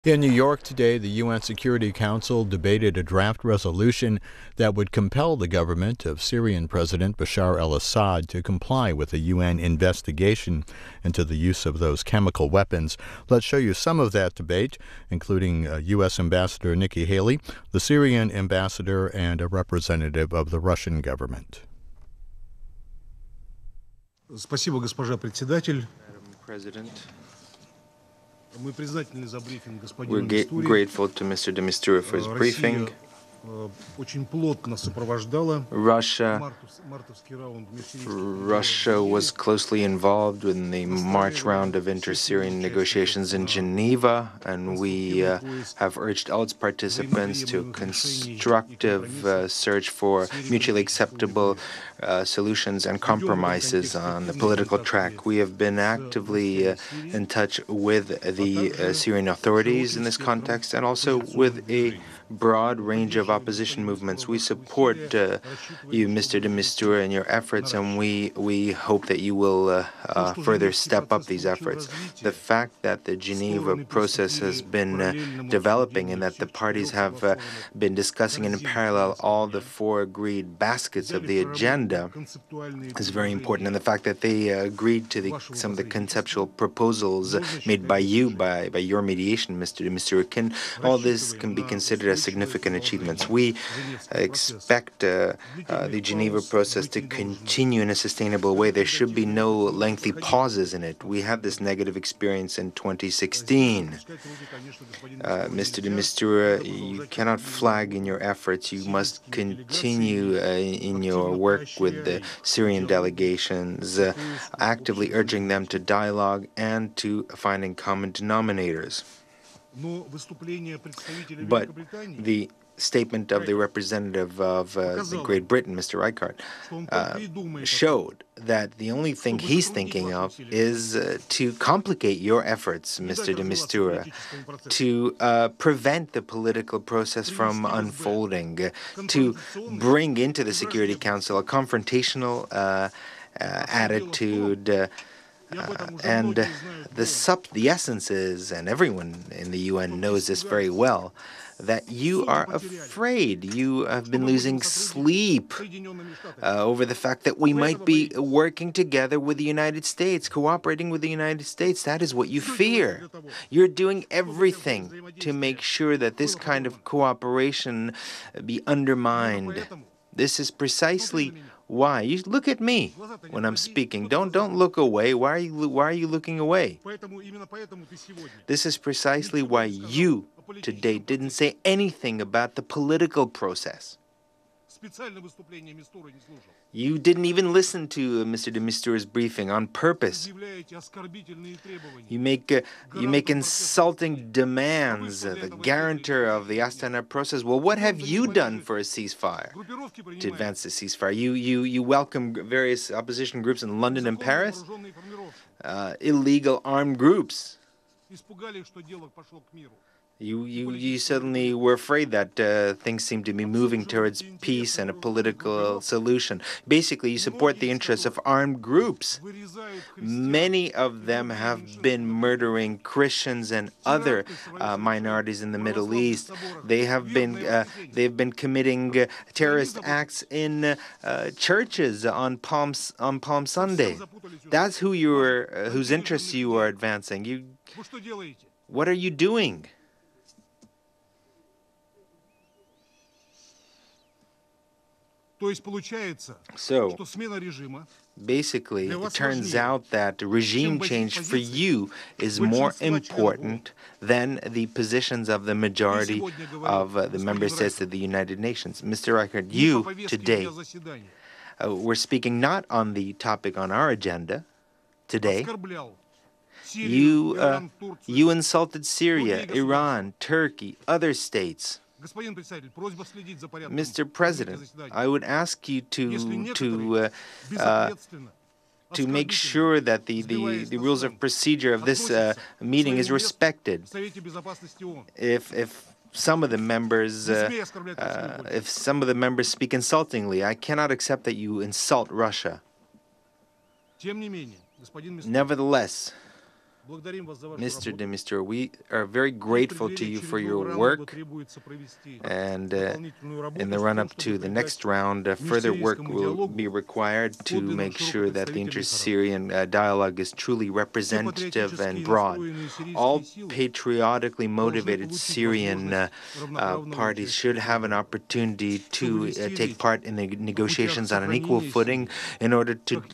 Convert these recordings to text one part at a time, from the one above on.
In New York today, the UN Security Council debated a draft resolution that would compel the government of Syrian President Bashar al Assad to comply with a UN investigation into the use of those chemical weapons. Let's show you some of that debate, including U.S. Ambassador Nikki Haley, the Syrian Ambassador, and a representative of the Russian government. Спасибо, госпожа председатель. Madam President, Мы признательны за брифинг we're господину grateful to Mr. de Mistura for his briefing. Очень плотно сопровождала Russia мартовский раунд was closely involved in the March round of inter-Syrian negotiations in Geneva, and we have urged all its participants to a constructive search for mutually acceptable solutions and compromises on the political track. We have been actively in touch with the Syrian authorities in this context, and also with a broad range of opposition movements. We support you, Mr. de Mistura, in your efforts, and we hope that you will further step up these efforts. The fact that the Geneva process has been developing and that the parties have been discussing in parallel all the four agreed baskets of the agenda is very important, and the fact that they agreed to some of the conceptual proposals made by you, by your mediation, Mr. de Mistura, all this can be considered as significant achievements. We expect the Geneva process to continue in a sustainable way. There should be no lengthy pauses in it. We had this negative experience in 2016. Mr. de Mistura, you cannot flag in your efforts. You must continue in your work with the Syrian delegations, actively urging them to dialogue and to finding common denominators. But the statement of the representative of Great Britain, Mr. Reichert, showed that the only thing he's thinking of is to complicate your efforts, Mr. de Mistura, to prevent the political process from unfolding, to bring into the Security Council a confrontational attitude, and the essence is, and everyone in the UN knows this very well, that you are afraid. You have been losing sleep over the fact that we might be working together with the United States, cooperating with the United States. That is what you fear. You're doing everything to make sure that this kind of cooperation be undermined. This is precisely why. You look at me when I'm speaking. Don't look away. Why are you looking away? This is precisely why you today didn't say anything about the political process. You didn't even listen to Mr. de Mistura's briefing on purpose. You make insulting demands, the guarantor of the Astana process. Well, what have you done for a ceasefire, to advance the ceasefire? You welcome various opposition groups in London and Paris, illegal armed groups. You suddenly were afraid that things seemed to be moving towards peace and a political solution. Basically, you support the interests of armed groups. Many of them have been murdering Christians and other minorities in the Middle East. They've been committing terrorist acts in churches on Palm Sunday. That's whose interests you are advancing. What are you doing? So, basically, it turns out that regime change for you is more important than the positions of the majority of the member states of the United Nations. Mr. Reichert, you today were speaking not on the topic on our agenda today. You insulted Syria, Iran, Turkey, other states. Mr. President, I would ask you to make sure that the rules of procedure of this meeting is respected. If some of the members speak insultingly, I cannot accept that you insult Russia. Nevertheless, Mr. de Mistura, we are very grateful to you for your work, and in the run-up to the next round, further work will be required to make sure that the inter-Syrian dialogue is truly representative and broad. All patriotically motivated Syrian parties should have an opportunity to take part in the negotiations on an equal footing in order to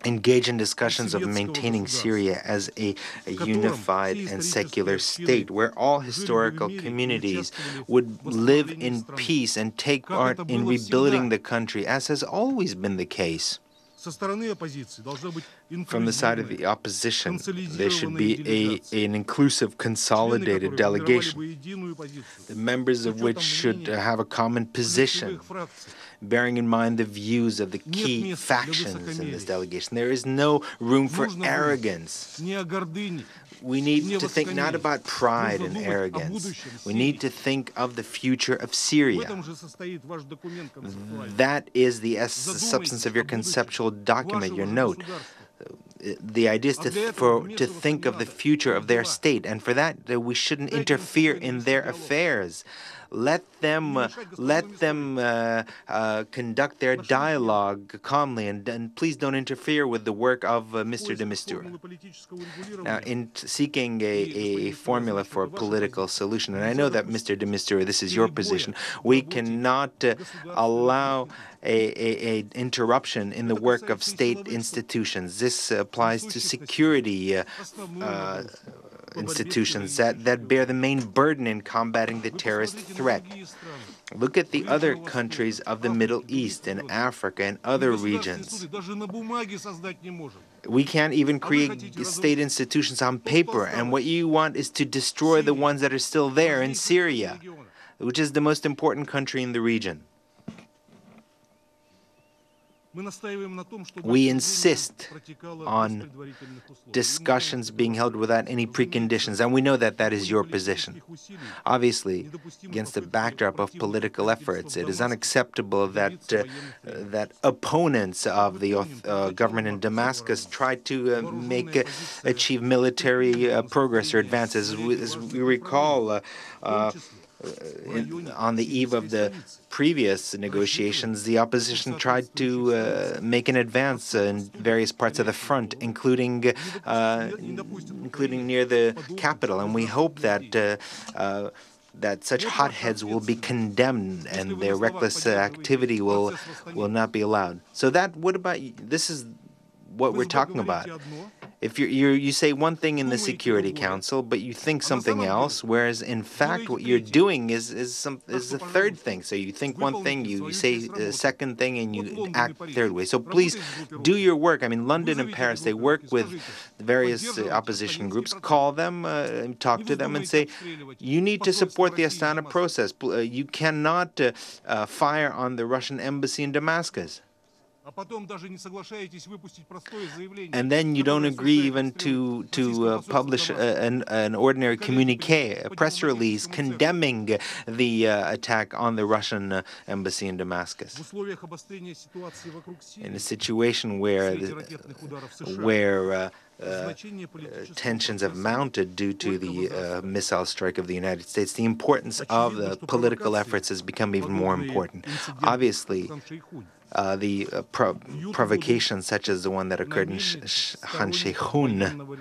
engage in discussions of maintaining Syria as a unified and secular state where all historical communities would live in peace and take part in rebuilding the country, as has always been the case. From the side of the opposition, there should be an inclusive, consolidated delegation, the members of which should have a common position, bearing in mind the views of the key factions in this delegation. There is no room for arrogance. We need to think not about pride and arrogance. We need to think of the future of Syria. That is the substance of your conceptual document, your note. The idea is to think of the future of their state, and for that we shouldn't interfere in their affairs. Let them conduct their dialogue calmly, and please don't interfere with the work of Mr. de Mistura. Now, in seeking a formula for a political solution, and I know that Mr. de Mistura, this is your position, we cannot allow a interruption in the work of state institutions. This applies to security institutions that bear the main burden in combating the terrorist threat. Look at the other countries of the Middle East and Africa and other regions. We can't even create state institutions on paper, and what you want is to destroy the ones that are still there in Syria, which is the most important country in the region. We insist on discussions being held without any preconditions, and we know that that is your position. Obviously, against the backdrop of political efforts, it is unacceptable that opponents of the government in Damascus try to achieve military progress or advances. As we recall, on the eve of the previous negotiations, the opposition tried to make an advance in various parts of the front, including near the capital, and we hope that such hotheads will be condemned and their reckless activity will not be allowed. So this is what we're talking about. If you say one thing in the Security Council, but you think something else, whereas in fact what you're doing is a third thing. So you think one thing, you say a second thing, and you act the third way. So please do your work. I mean, London and Paris, they work with various opposition groups. Call them, talk to them, and say, you need to support the Astana process. You cannot fire on the Russian embassy in Damascus. And then you don't agree even to publish an ordinary communiqué, a press release condemning the attack on the Russian embassy in Damascus. In a situation where tensions have mounted due to the missile strike of the United States, the importance of the political efforts has become even more important. Obviously, the provocations such as the one that occurred in Khan Sheikhoun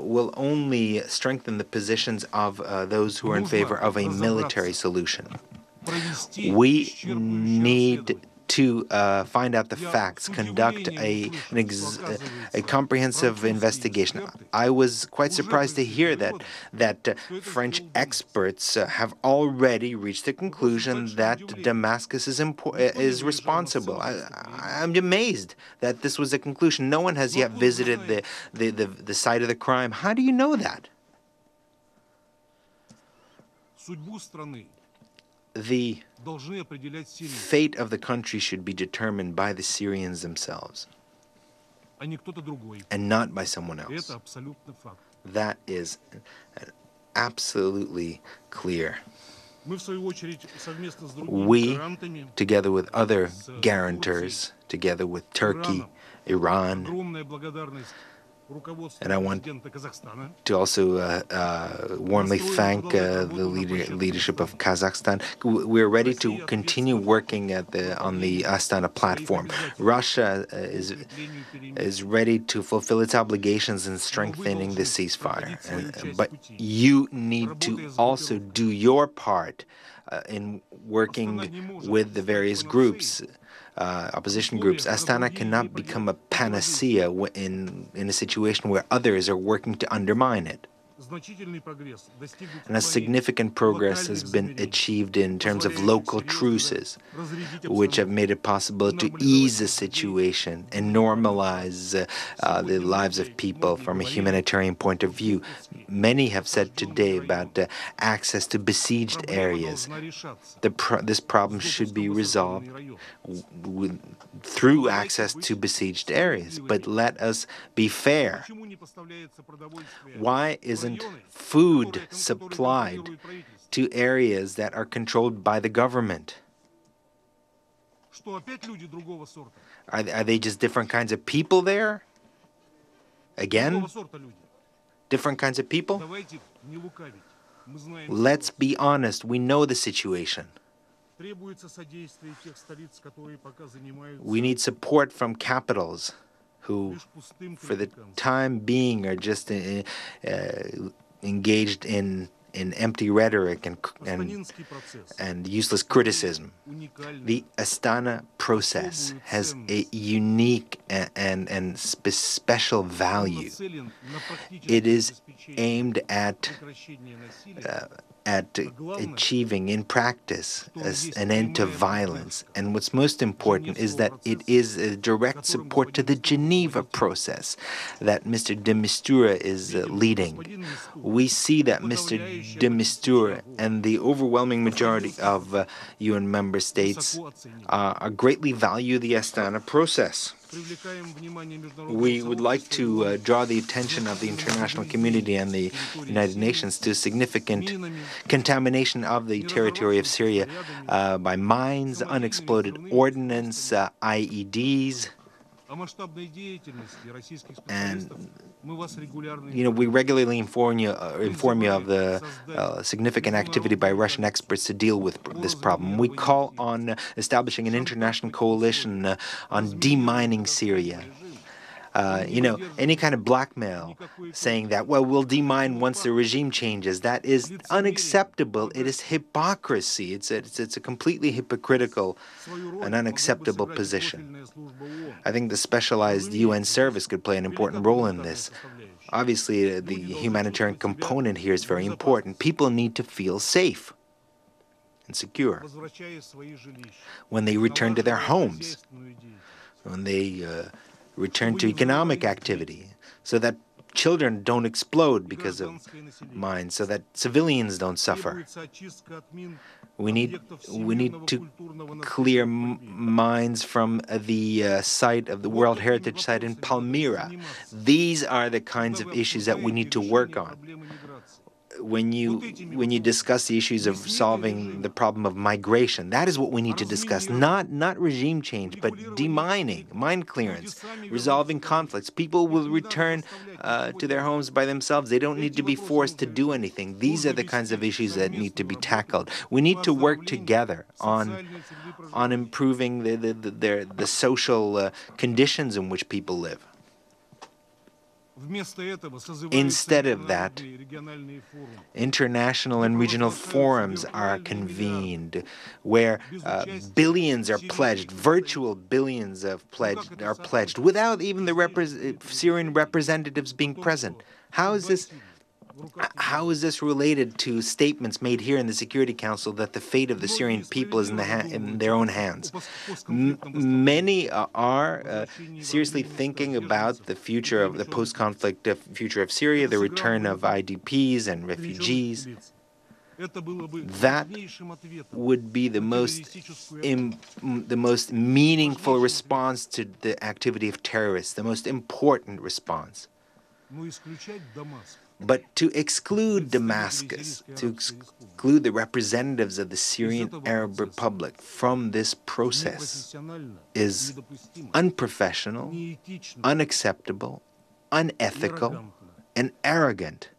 will only strengthen the positions of those who are in favor of a military solution. We need to find out the facts, conduct a comprehensive investigation. I was quite surprised to hear that French experts have already reached the conclusion that Damascus is responsible. I'm amazed that this was a conclusion. No one has yet visited the site of the crime. How do you know that? The fate of the country should be determined by the Syrians themselves and not by someone else. That is absolutely clear. We, together with other guarantors, together with Turkey, Iran, And I want to also warmly thank the leadership of Kazakhstan. We're ready to continue working on the Astana platform. Russia is ready to fulfill its obligations in strengthening the ceasefire. But you need to also do your part in working with the various groups, opposition groups. Astana cannot become a panacea in a situation where others are working to undermine it. And a significant progress has been achieved in terms of local truces, which have made it possible to ease the situation and normalize the lives of people from a humanitarian point of view. Many have said today about access to besieged areas. This problem should be resolved through access to besieged areas. But let us be fair. Why isn't food supplied to areas that are controlled by the government? Are they just different kinds of people there? Again? Different kinds of people? Let's be honest, we know the situation. We need support from capitals who, for the time being, are just engaged in empty rhetoric and useless criticism. The Astana process has a unique and special value. It is aimed at achieving in practice an end to violence. And what's most important is that it is a direct support to the Geneva process that Mr. de Mistura is leading. We see that Mr. de Mistura and the overwhelming majority of UN member states greatly value the Astana process. We would like to draw the attention of the international community and the United Nations to significant contamination of the territory of Syria by mines, unexploded ordnance, IEDs. And, we regularly inform you of the significant activity by Russian experts to deal with this problem. We call on establishing an international coalition on demining Syria. Any kind of blackmail saying that, well, we'll demine once the regime changes, that is unacceptable. It is hypocrisy. It's a completely hypocritical and unacceptable position. I think the specialized UN service could play an important role in this. Obviously, the humanitarian component here is very important. People need to feel safe and secure when they return to their homes, when they return to economic activity, so that children don't explode because of mines, so that civilians don't suffer. We need to clear mines from the site of the World Heritage Site in Palmyra. These are the kinds of issues that we need to work on. When you discuss the issues of solving the problem of migration, that is what we need to discuss, not regime change, but demining, mine clearance, resolving conflicts. People will return to their homes by themselves. They don't need to be forced to do anything. These are the kinds of issues that need to be tackled. We need to work together on improving the social conditions in which people live. Instead of that, international and regional forums are convened where billions are pledged, virtual billions are pledged, without even the Syrian representatives being present. How is this related to statements made here in the Security Council that the fate of the Syrian people is in their own hands? Many are seriously thinking about the future of the post-conflict future of Syria, the return of IDPs and refugees. That would be the most meaningful response to the activity of terrorists, the most important response. But to exclude Damascus, to exclude the representatives of the Syrian Arab Republic from this process is unprofessional, unacceptable, unethical, and arrogant.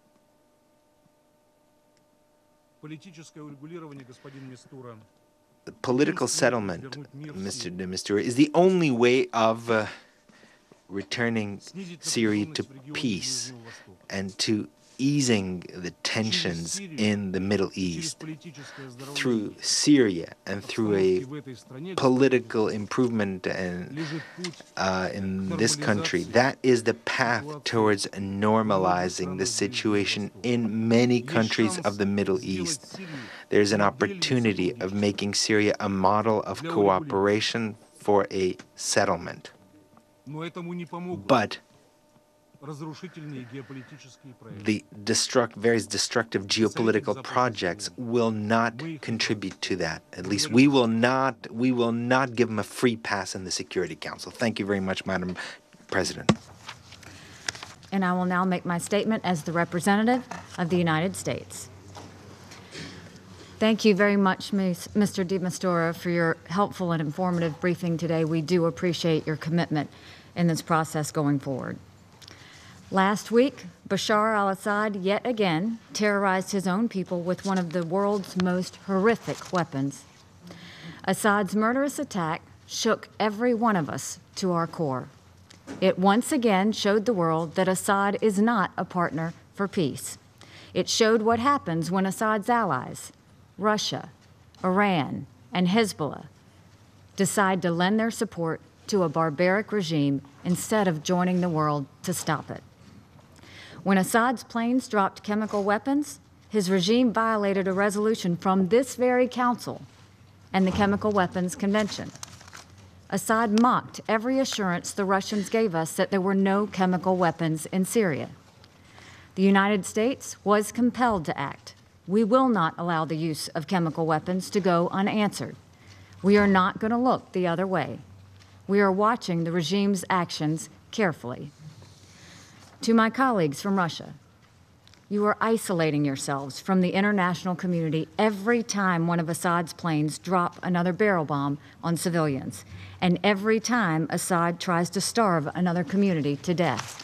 The political settlement, Mr. de Mistura, is the only way of returning Syria to peace and to easing the tensions in the Middle East through Syria and through a political improvement in this country. That is the path towards normalizing the situation in many countries of the Middle East. There's an opportunity of making Syria a model of cooperation for a settlement. But the various destructive geopolitical projects will not contribute to that. At least we will not give them a free pass in the Security Council. Thank you very much, Madam President. And I will now make my statement as the representative of the United States. Thank you very much, Mr. de Mistura, for your helpful and informative briefing today. We do appreciate your commitment in this process going forward. Last week, Bashar al-Assad yet again terrorized his own people with one of the world's most horrific weapons. Assad's murderous attack shook every one of us to our core. It once again showed the world that Assad is not a partner for peace. It showed what happens when Assad's allies, Russia, Iran, and Hezbollah, decide to lend their support to a barbaric regime instead of joining the world to stop it. When Assad's planes dropped chemical weapons, his regime violated a resolution from this very council and the Chemical Weapons Convention. Assad mocked every assurance the Russians gave us that there were no chemical weapons in Syria. The United States was compelled to act. We will not allow the use of chemical weapons to go unanswered. We are not going to look the other way. We are watching the regime's actions carefully. To my colleagues from Russia, you are isolating yourselves from the international community every time one of Assad's planes drop another barrel bomb on civilians, and every time Assad tries to starve another community to death.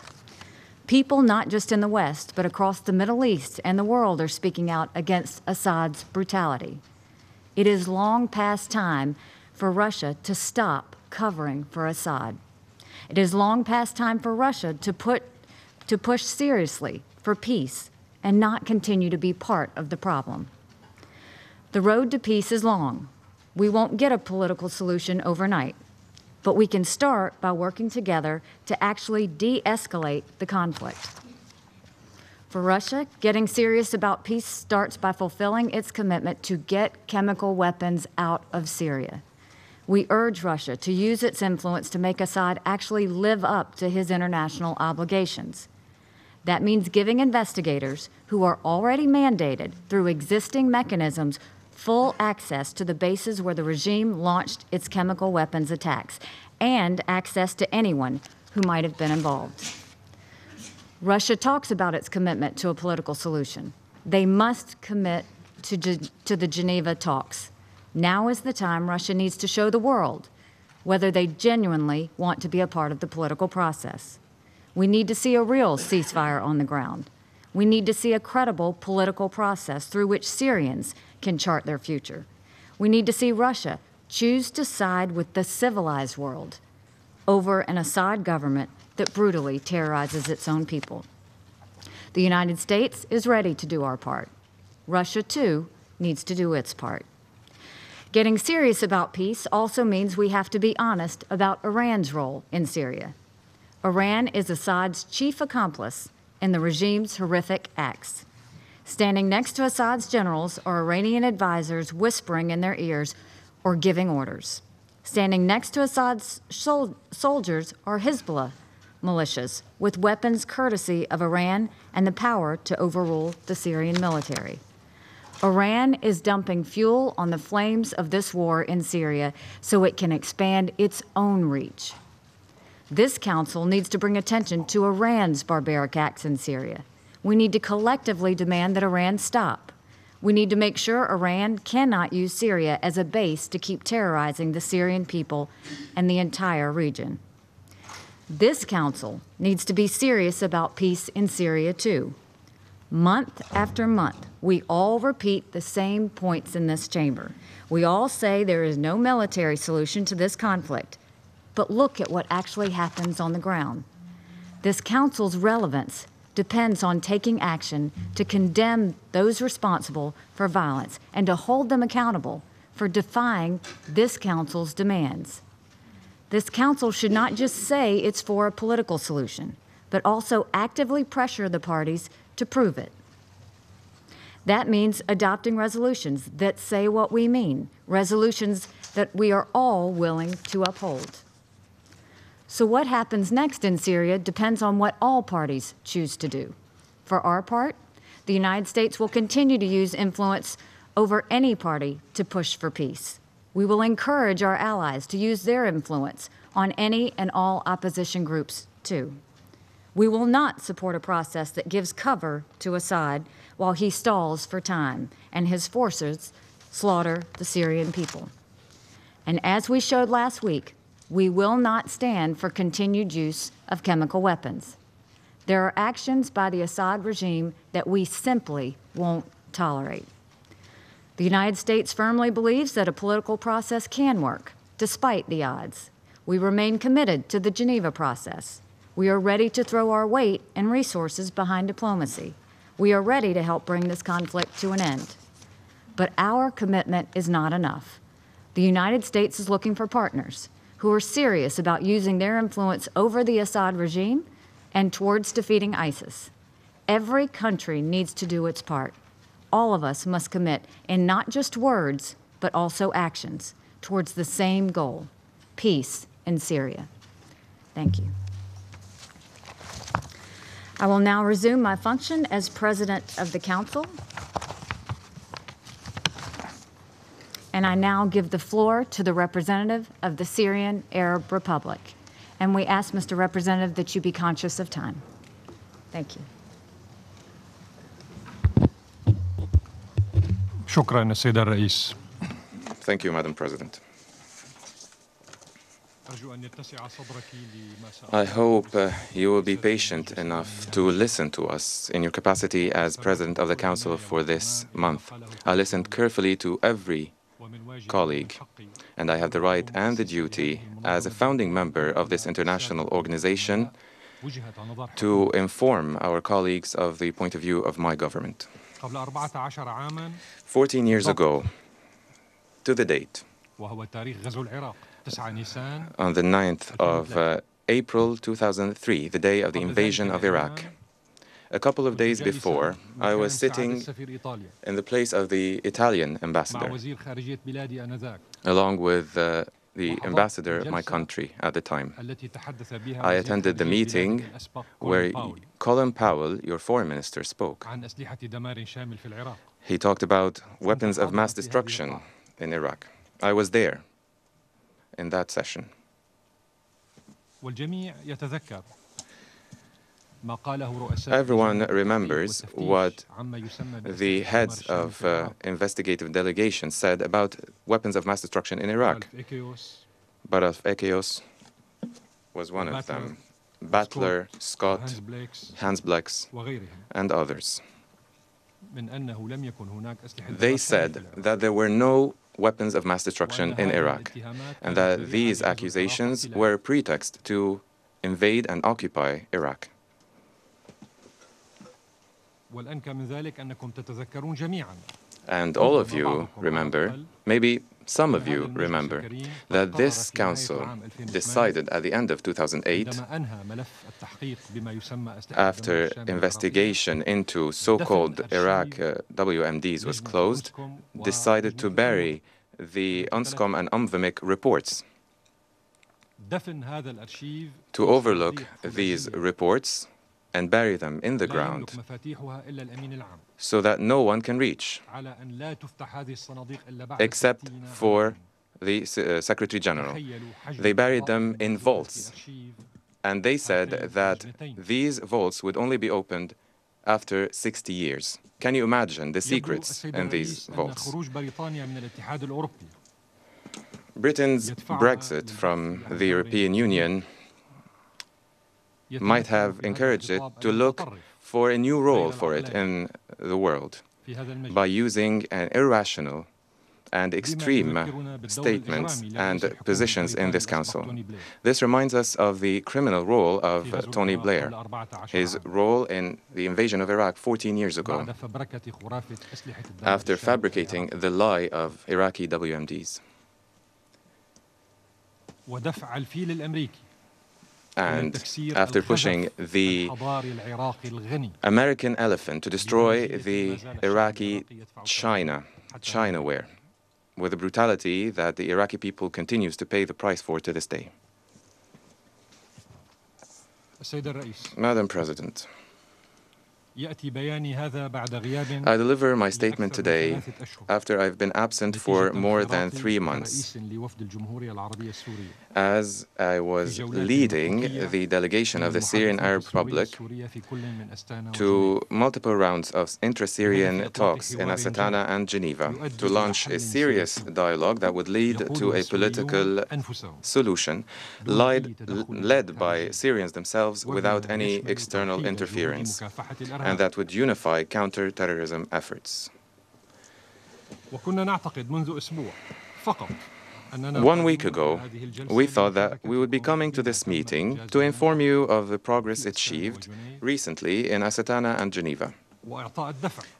People not just in the West, but across the Middle East and the world are speaking out against Assad's brutality. It is long past time for Russia to stop covering for Assad. It is long past time for Russia to push seriously for peace and not continue to be part of the problem. The road to peace is long. We won't get a political solution overnight, but we can start by working together to actually de-escalate the conflict. For Russia, getting serious about peace starts by fulfilling its commitment to get chemical weapons out of Syria. We urge Russia to use its influence to make Assad actually live up to his international obligations. That means giving investigators who are already mandated through existing mechanisms full access to the bases where the regime launched its chemical weapons attacks and access to anyone who might have been involved. Russia talks about its commitment to a political solution. They must commit to the Geneva talks. Now is the time Russia needs to show the world whether they genuinely want to be a part of the political process. We need to see a real ceasefire on the ground. We need to see a credible political process through which Syrians can chart their future. We need to see Russia choose to side with the civilized world over an Assad government that brutally terrorizes its own people. The United States is ready to do our part. Russia, too, needs to do its part. Getting serious about peace also means we have to be honest about Iran's role in Syria. Iran is Assad's chief accomplice in the regime's horrific acts. Standing next to Assad's generals are Iranian advisors whispering in their ears or giving orders. Standing next to Assad's soldiers are Hezbollah militias with weapons courtesy of Iran and the power to overrule the Syrian military. Iran is dumping fuel on the flames of this war in Syria so it can expand its own reach. This council needs to bring attention to Iran's barbaric acts in Syria. We need to collectively demand that Iran stop. We need to make sure Iran cannot use Syria as a base to keep terrorizing the Syrian people and the entire region. This Council needs to be serious about peace in Syria, too. Month after month, we all repeat the same points in this chamber. We all say there is no military solution to this conflict, but look at what actually happens on the ground. This Council's relevance depends on taking action to condemn those responsible for violence and to hold them accountable for defying this Council's demands. This Council should not just say it's for a political solution, but also actively pressure the parties to prove it. That means adopting resolutions that say what we mean, resolutions that we are all willing to uphold. So what happens next in Syria depends on what all parties choose to do. For our part, the United States will continue to use influence over any party to push for peace. We will encourage our allies to use their influence on any and all opposition groups, too. We will not support a process that gives cover to Assad while he stalls for time and his forces slaughter the Syrian people. And as we showed last week, we will not stand for continued use of chemical weapons. There are actions by the Assad regime that we simply won't tolerate. The United States firmly believes that a political process can work, despite the odds. We remain committed to the Geneva process. We are ready to throw our weight and resources behind diplomacy. We are ready to help bring this conflict to an end. But our commitment is not enough. The United States is looking for partners who are serious about using their influence over the Assad regime and towards defeating ISIS. Every country needs to do its part. All of us must commit in not just words, but also actions towards the same goal, peace in Syria. Thank you. I will now resume my function as President of the Council. And I now give the floor to the representative of the Syrian Arab Republic. And we ask, Mr. Representative, that you be conscious of time. Thank you. شكرا السيد الرئيس. Thank you, Madam President. I hope you will be patient enough to listen to us in your capacity as President of the Council for this month. I listened carefully to every colleague, and I have the right and the duty as a founding member of this international organization to inform our colleagues of the point of view of my government. 14 years ago, to the date, on the 9th of April 2003, the day of the invasion of Iraq, a couple of days before, I was sitting in the place of the Italian ambassador, along with the ambassador of my country at the time. I attended the meeting where Colin Powell, your foreign minister, spoke. He talked about weapons of mass destruction in Iraq. I was there in that session. Everyone remembers what the heads of investigative delegations said about weapons of mass destruction in Iraq. Baraf Ekeos was one of them. Battler, Scott, Hans Blix, and others. They said that there were no weapons of mass destruction in Iraq, and that these accusations were a pretext to invade and occupy Iraq. And all of you remember, maybe some of you remember, that this council decided at the end of 2008, after investigation into so-called Iraq WMDs was closed, decided to bury the UNSCOM and UNVMIC reports, to overlook these reports and bury them in the ground so that no one can reach, except for the Secretary General. They buried them in vaults, and they said that these vaults would only be opened after 60 years. Can you imagine the secrets in these vaults? Britain's Brexit from the European Union might have encouraged it to look for a new role for it in the world by using an irrational and extreme statements and positions in this council. This reminds us of the criminal role of Tony Blair, his role in the invasion of Iraq 14 years ago, after fabricating the lie of Iraqi WMDs. And after pushing the American elephant to destroy the Iraqi Chinaware, with a brutality that the Iraqi people continues to pay the price for to this day. Madam President, I deliver my statement today after I've been absent for more than 3 months, as I was leading the delegation of the Syrian Arab Republic to multiple rounds of intra-Syrian talks in Astana and Geneva to launch a serious dialogue that would lead to a political solution led by Syrians themselves without any external interference, and that would unify counter-terrorism efforts. 1 week ago, we thought that we would be coming to this meeting to inform you of the progress achieved recently in Astana and Geneva,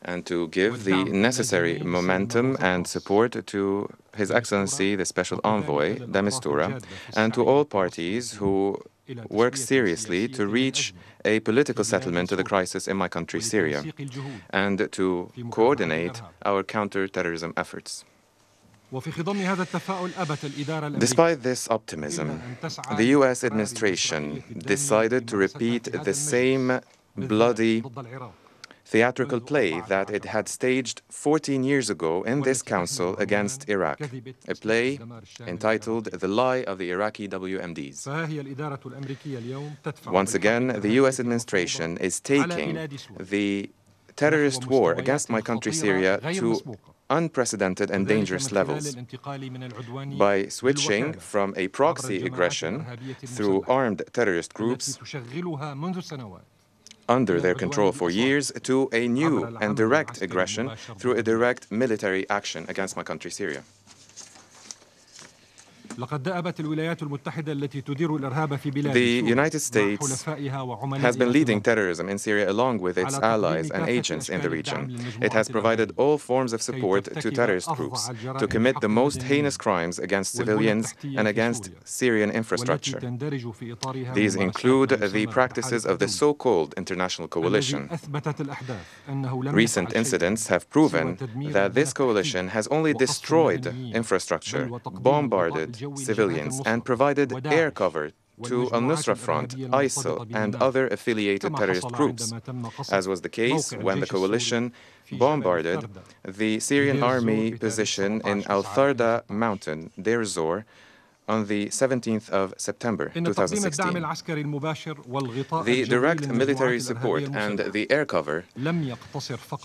and to give the necessary momentum and support to His Excellency, the Special Envoy, de Mistura, and to all parties who work seriously to reach a political settlement to the crisis in my country, Syria, and to coordinate our counter-terrorism efforts. Despite this optimism, the U.S. administration decided to repeat the same bloody theatrical play that it had staged 14 years ago in this council against Iraq, a play entitled The Lie of the Iraqi WMDs. Once again, the U.S. administration is taking the terrorist war against my country, Syria, to unprecedented and dangerous levels by switching from a proxy aggression through armed terrorist groups under their control for years to a new and direct aggression through a direct military action against my country, Syria. The United States has been leading terrorism in Syria along with its allies and agents in the region. It has provided all forms of support to terrorist groups to commit the most heinous crimes against civilians and against Syrian infrastructure. These include the practices of the so-called international coalition. Recent incidents have proven that this coalition has only destroyed infrastructure, bombarded civilians, and provided air cover to al-Nusra Front, ISIL, and other affiliated terrorist groups, as was the case when the coalition bombarded the Syrian army position in Al-Tharda mountain, Deir Zor, on the 17th of September 2016. The direct military support and the air cover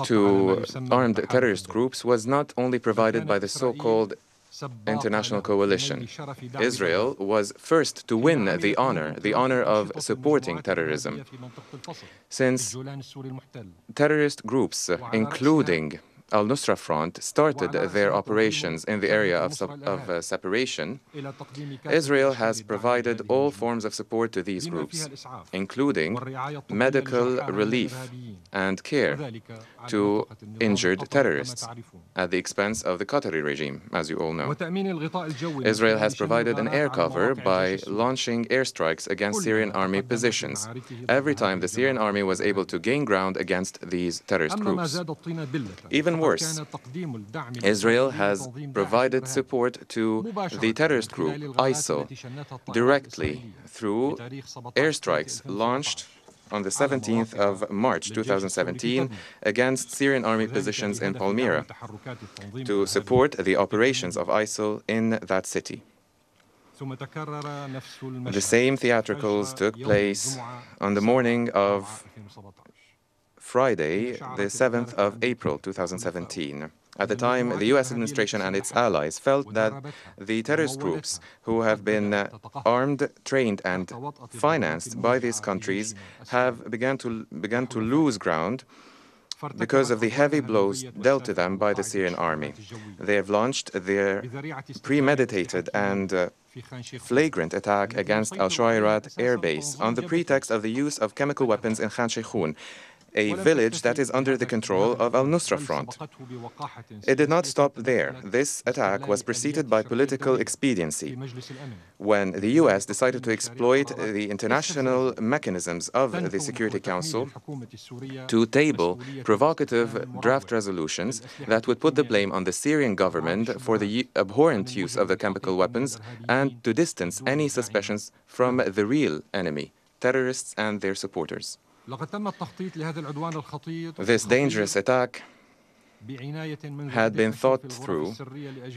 to armed terrorist groups was not only provided by the so-called international coalition. Israel was first to win the honor of supporting terrorism, since terrorist groups, including al-Nusra Front, started their operations in the area of separation. Israel has provided all forms of support to these groups, including medical relief and care to injured terrorists at the expense of the Qatari regime, as you all know. Israel has provided an air cover by launching airstrikes against Syrian army positions every time the Syrian army was able to gain ground against these terrorist groups. Even worse, Israel has provided support to the terrorist group ISIL directly through airstrikes launched on the 17th of March 2017 against Syrian army positions in Palmyra to support the operations of ISIL in that city. The same theatricals took place on the morning of Friday, the 7th of April 2017, At the time, the U.S. administration and its allies felt that the terrorist groups who have been armed, trained, and financed by these countries have begun to lose ground because of the heavy blows dealt to them by the Syrian army. They have launched their premeditated and flagrant attack against Al Shuairat air base on the pretext of the use of chemical weapons in Khan Sheikhoun, a village that is under the control of Al-Nusra Front. It did not stop there. This attack was preceded by political expediency, when the U.S. decided to exploit the international mechanisms of the Security Council to table provocative draft resolutions that would put the blame on the Syrian government for the abhorrent use of the chemical weapons and to distance any suspicions from the real enemy, terrorists and their supporters. This dangerous attack had been thought through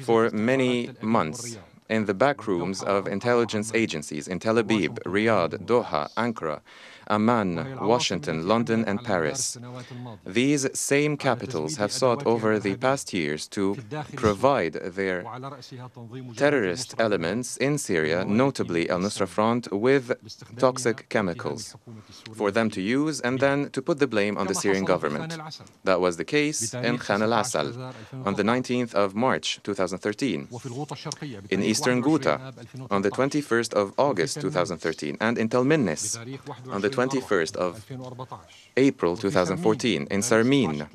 for many months in the back rooms of intelligence agencies in Tel Aviv, Riyadh, Doha, Ankara, Amman, Washington, London, and Paris. These same capitals have sought over the past years to provide their terrorist elements in Syria, notably Al-Nusra Front, with toxic chemicals for them to use and then to put the blame on the Syrian government. That was the case in Khan al-Assal on the 19th of March 2013, in eastern Ghouta on the 21st of August 2013, and in Tel Minnis on the 21st of April 2014, in Sarmin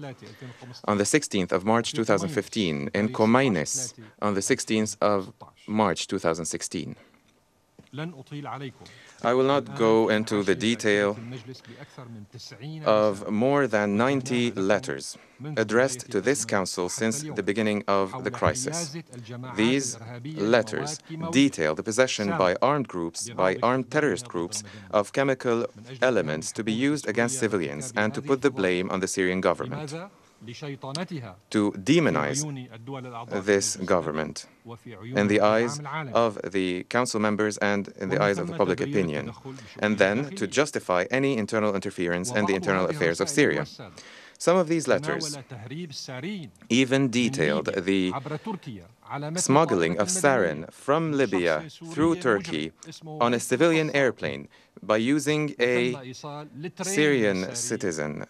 on the 16th of March 2015, in Khomainis on the 16th of March 2016. I will not go into the detail of more than 90 letters addressed to this Council since the beginning of the crisis. These letters detail the possession by armed groups, by armed terrorist groups, of chemical elements to be used against civilians and to put the blame on the Syrian government, to demonize this government in the eyes of the council members and in the eyes of the public opinion, and then to justify any internal interference in the internal affairs of Syria. Some of these letters even detailed the smuggling of sarin from Libya through Turkey on a civilian airplane by using a Syrian citizen.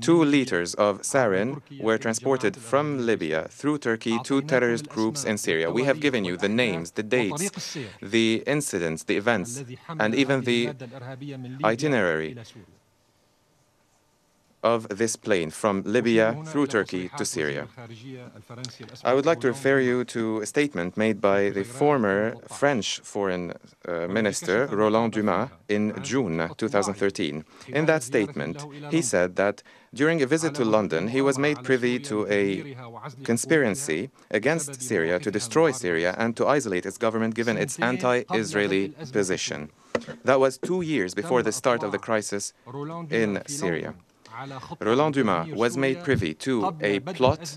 2 liters of sarin were transported from Libya through Turkey to terrorist groups in Syria. We have given you the names, the dates, the incidents, the events, and even the itinerary of this plane from Libya through Turkey to Syria. I would like to refer you to a statement made by the former French Foreign Minister, Roland Dumas, in June 2013. In that statement, he said that during a visit to London, he was made privy to a conspiracy against Syria to destroy Syria and to isolate its government given its anti-Israeli position. That was 2 years before the start of the crisis in Syria. Roland Dumas was made privy to a plot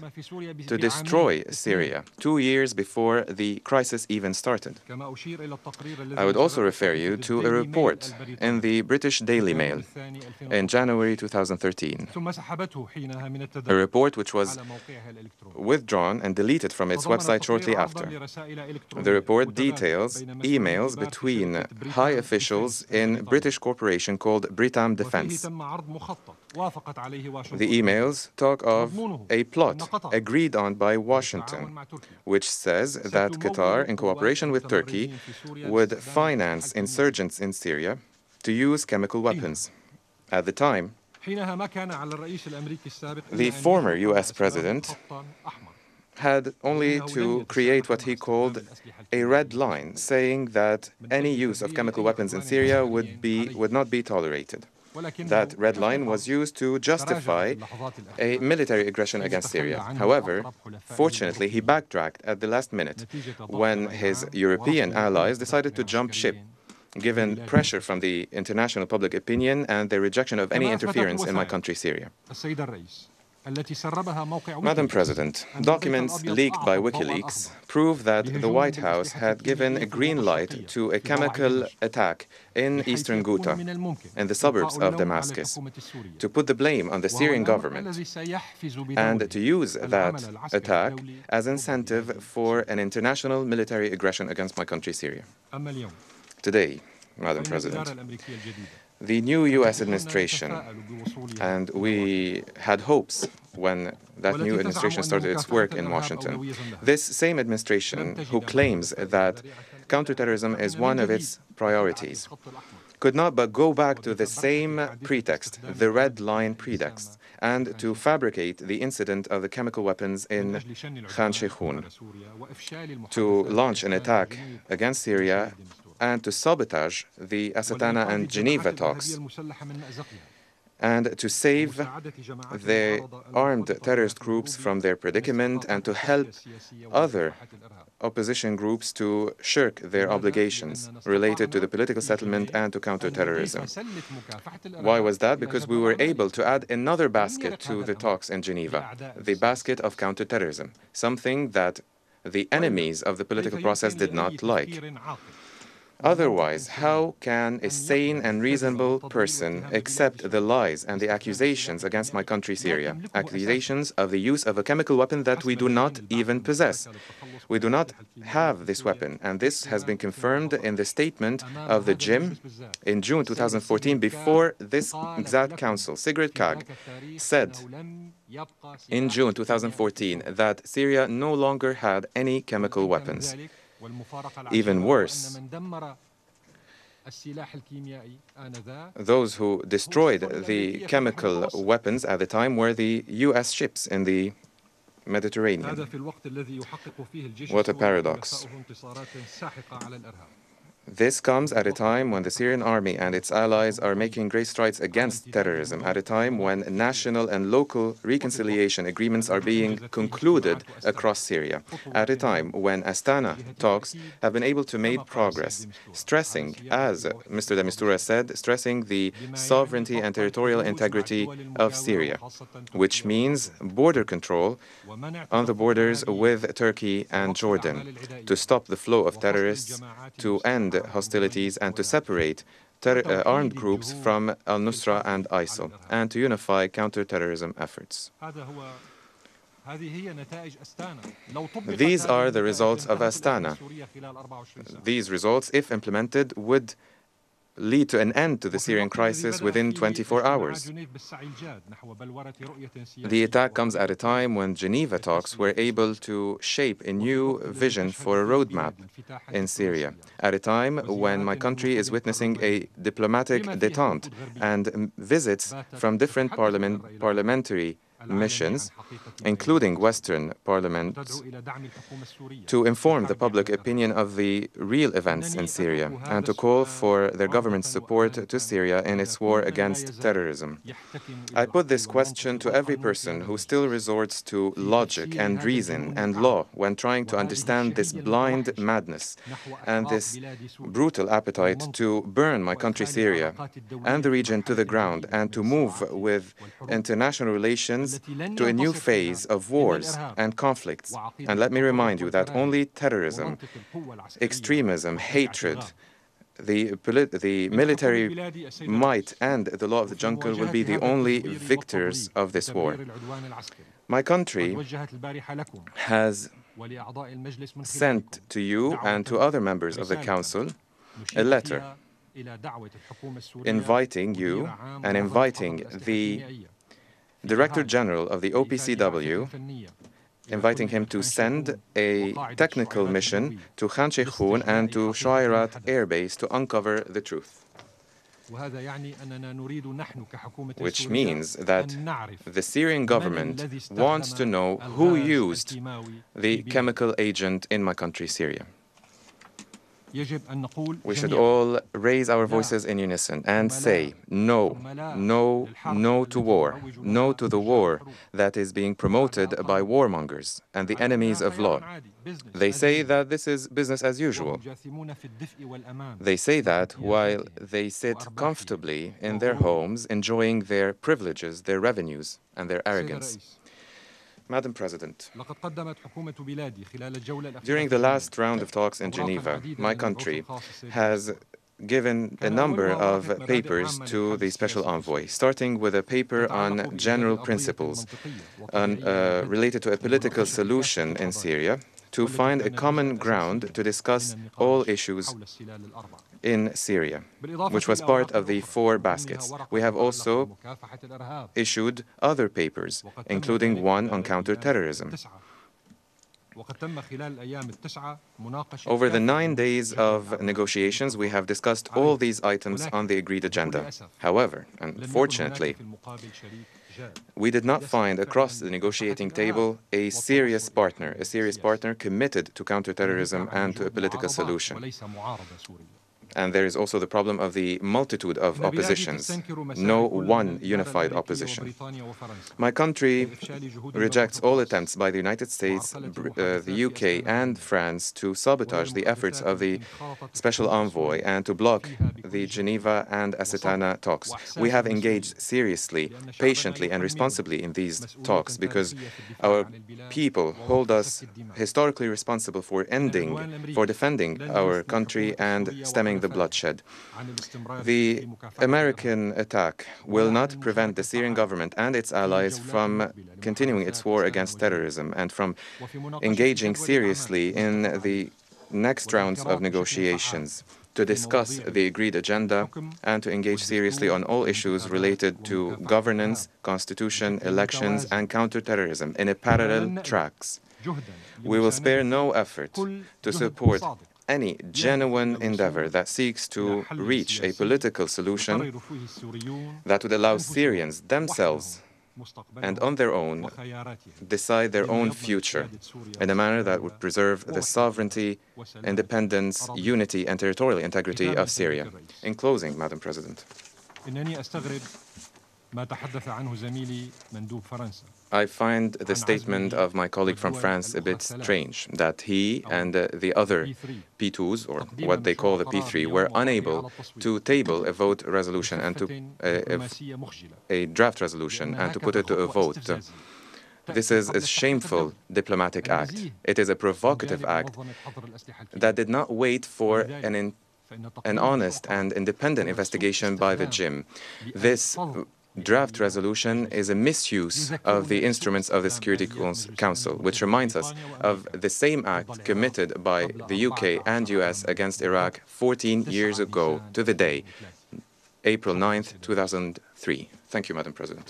to destroy Syria 2 years before the crisis even started. I would also refer you to a report in the British Daily Mail in January 2013, a report which was withdrawn and deleted from its website shortly after. The report details emails between high officials in British corporation called Britam Defence. The emails talk of a plot agreed on by Washington, which says that Qatar, in cooperation with Turkey, would finance insurgents in Syria to use chemical weapons. At the time, the former U.S. president had only to create what he called a red line, saying that any use of chemical weapons in Syria would not be tolerated. That red line was used to justify a military aggression against Syria. However, fortunately, he backtracked at the last minute when his European allies decided to jump ship, given pressure from the international public opinion and the rejection of any interference in my country, Syria. Madam President, documents leaked by WikiLeaks prove that the White House had given a green light to a chemical attack in eastern Ghouta, in the suburbs of Damascus, to put the blame on the Syrian government and to use that attack as incentive for an international military aggression against my country, Syria. Today, Madam President, the new U.S. administration, and we had hopes when that new administration started its work in Washington, this same administration who claims that counterterrorism is one of its priorities, could not but go back to the same pretext, the red line pretext, and to fabricate the incident of the chemical weapons in Khan Sheikhoun, to launch an attack against Syria and to sabotage the Astana and Geneva talks, and to save the armed terrorist groups from their predicament and to help other opposition groups to shirk their obligations related to the political settlement and to counterterrorism. Why was that? Because we were able to add another basket to the talks in Geneva, the basket of counterterrorism, something that the enemies of the political process did not like. Otherwise, how can a sane and reasonable person accept the lies and the accusations against my country, Syria? Accusations of the use of a chemical weapon that we do not even possess. We do not have this weapon, and this has been confirmed in the statement of the JIM in June 2014 before this exact council. Sigrid Kaag said in June 2014 that Syria no longer had any chemical weapons. Even worse, those who destroyed the chemical weapons at the time were the U.S. ships in the Mediterranean. What a paradox. This comes at a time when the Syrian army and its allies are making great strides against terrorism, at a time when national and local reconciliation agreements are being concluded across Syria, at a time when Astana talks have been able to make progress, stressing, as Mr. de Mistura said, stressing the sovereignty and territorial integrity of Syria, which means border control on the borders with Turkey and Jordan, to stop the flow of terrorists, to end hostilities and to separate armed groups from al-Nusra and ISIL, and to unify counter-terrorism efforts. These are the results of Astana. These results, if implemented, would lead to an end to the Syrian crisis within 24 hours. The attack comes at a time when Geneva talks were able to shape a new vision for a roadmap in Syria, at a time when my country is witnessing a diplomatic détente and visits from different parliamentary missions, including Western parliaments, to inform the public opinion of the real events in Syria and to call for their government's support to Syria in its war against terrorism. I put this question to every person who still resorts to logic and reason and law when trying to understand this blind madness and this brutal appetite to burn my country Syria and the region to the ground and to move with international relations to a new phase of wars and conflicts. And let me remind you that only terrorism, extremism, hatred, the military might and the law of the jungle will be the only victors of this war. My country has sent to you and to other members of the Council a letter inviting you and inviting the Director General of the OPCW, inviting him to send a technical mission to Khan Sheikhoun and to Shuayrat Air Base to uncover the truth. Which means that the Syrian government wants to know who used the chemical agent in my country, Syria. We should all raise our voices in unison and say no, no, no to war, no to the war that is being promoted by warmongers and the enemies of law. They say that this is business as usual. They say that while they sit comfortably in their homes enjoying their privileges, their revenues, and their arrogance. Madam President, during the last round of talks in Geneva, my country has given a number of papers to the Special Envoy, starting with a paper on general principles related to a political solution in Syria, to find a common ground to discuss all issues in Syria, which was part of the 4 baskets. We have also issued other papers, including one on counterterrorism. Over the 9 days of negotiations, we have discussed all these items on the agreed agenda. However, unfortunately, we did not find across the negotiating table a serious partner committed to counterterrorism and to a political solution. And there is also the problem of the multitude of oppositions, no one unified opposition. My country rejects all attempts by the United States, the UK and France to sabotage the efforts of the Special Envoy and to block the Geneva and Astana talks. We have engaged seriously, patiently and responsibly in these talks because our people hold us historically responsible for defending our country and stemming the bloodshed. The American attack will not prevent the Syrian government and its allies from continuing its war against terrorism and from engaging seriously in the next rounds of negotiations to discuss the agreed agenda and to engage seriously on all issues related to governance, constitution, elections and counterterrorism in a parallel tracks. We will spare no effort to support any genuine endeavor that seeks to reach a political solution that would allow Syrians themselves and on their own decide their own future in a manner that would preserve the sovereignty, independence, unity and territorial integrity of Syria. In closing, Madam President, I find the statement of my colleague from France a bit strange, that he and the other P2s, or what they call the P3, were unable to table a vote resolution and a draft resolution and to put it to a vote. This is a shameful diplomatic act. It is a provocative act that did not wait for an honest and independent investigation by the JIM. This draft resolution is a misuse of the instruments of the Security Council, which reminds us of the same act committed by the UK and US against Iraq 14 years ago to the day, April 9th, 2003. Thank you, Madam President.